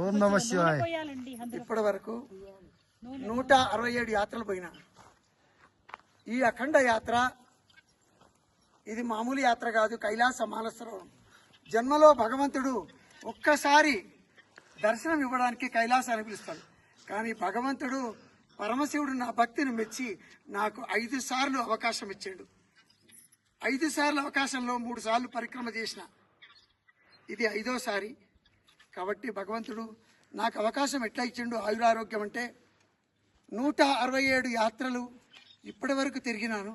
ఓం నమ శివాయ. ఇప్పటి వరకు 167 యాత్రలు పోయినా. ఈ అఖండ యాత్ర ఇది మామూలు యాత్ర కాదు, కైలాస మానసరోవరం. జన్మలో భగవంతుడు ఒక్కసారి దర్శనం ఇవ్వడానికి కైలాసాన్ని పిలుస్తాడు. కానీ భగవంతుడు పరమశివుడు నా భక్తిని మెచ్చి నాకు 5 సార్లు అవకాశం ఇచ్చాడు. 5 సార్లు అవకాశంలో 3 సార్లు పరిక్రమ చేసిన, ఇది 5వసారి. కాబట్టి భగవంతుడు నాకు అవకాశం ఎట్లా ఇచ్చిండు, ఆయురారోగ్యం అంటే 167 యాత్రలు ఇప్పటి వరకు తిరిగినాను.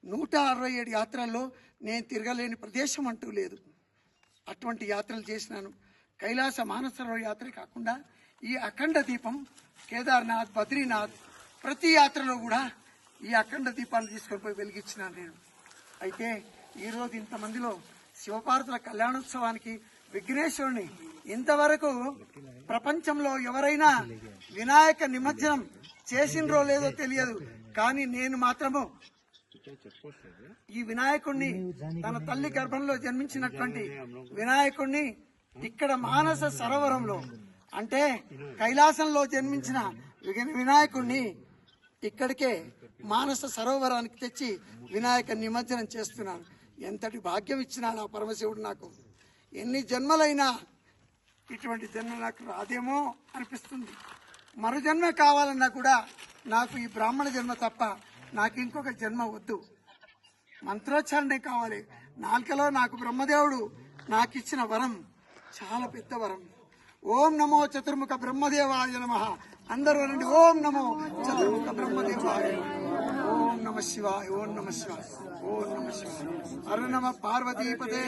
167 యాత్రల్లో నేను తిరగలేని ప్రదేశం అంటూ లేదు. అటువంటి యాత్రలు చేసినాను. కైలాస మానసరోవర యాత్ర కాకుండా ఈ అఖండ దీపం కేదార్నాథ్, బద్రీనాథ్ ప్రతి యాత్రలో కూడా ఈ అఖండ దీపాన్ని తీసుకొని పోయి వెలిగించినాను నేను. అయితే ఈరోజు ఇంతమందిలో శివపార్వతుల కళ్యాణోత్సవానికి విఘ్నేశ్వరుని ఇంతవరకు ప్రపంచంలో ఎవరైనా వినాయక నిమజ్జనం చేసిండ్రో లేదో తెలియదు, కానీ నేను మాత్రము ఈ వినాయకుడిని తన తల్లి గర్భంలో జన్మించినటువంటి వినాయకుడిని ఇక్కడ మానస సరోవరంలో అంటే కైలాసంలో జన్మించిన వినాయకుడిని ఇక్కడికే మానస సరోవరానికి తెచ్చి వినాయక నిమజ్జనం చేస్తున్నాను. ఎంతటి భాగ్యం ఇచ్చినాడు ఆ పరమశివుడు నాకు. ఎన్ని జన్మలైనా ఇటువంటి జన్మ నాకు రాదేమో అనిపిస్తుంది. మరు జన్మ కావాలన్నా కూడా నాకు ఈ బ్రాహ్మణ జన్మ తప్ప నాకు ఇంకొక జన్మ వద్దు. మంత్రోచ్చారణే కావాలి. నాలుకలో నాకు బ్రహ్మదేవుడు నాకు ఇచ్చిన వరం చాలా పెద్ద వరం. ఓం నమో చతుర్ముఖ బ్రహ్మదేవాయ నమః. అందరూ అనండి, ఓం నమో చతుర్ముఖ బ్రహ్మదేవాయ. ఓం నమ శివాయ, ఓం నమ శివాయ, ఓం నమ శివాయ. హర నమ పార్వతీపదే.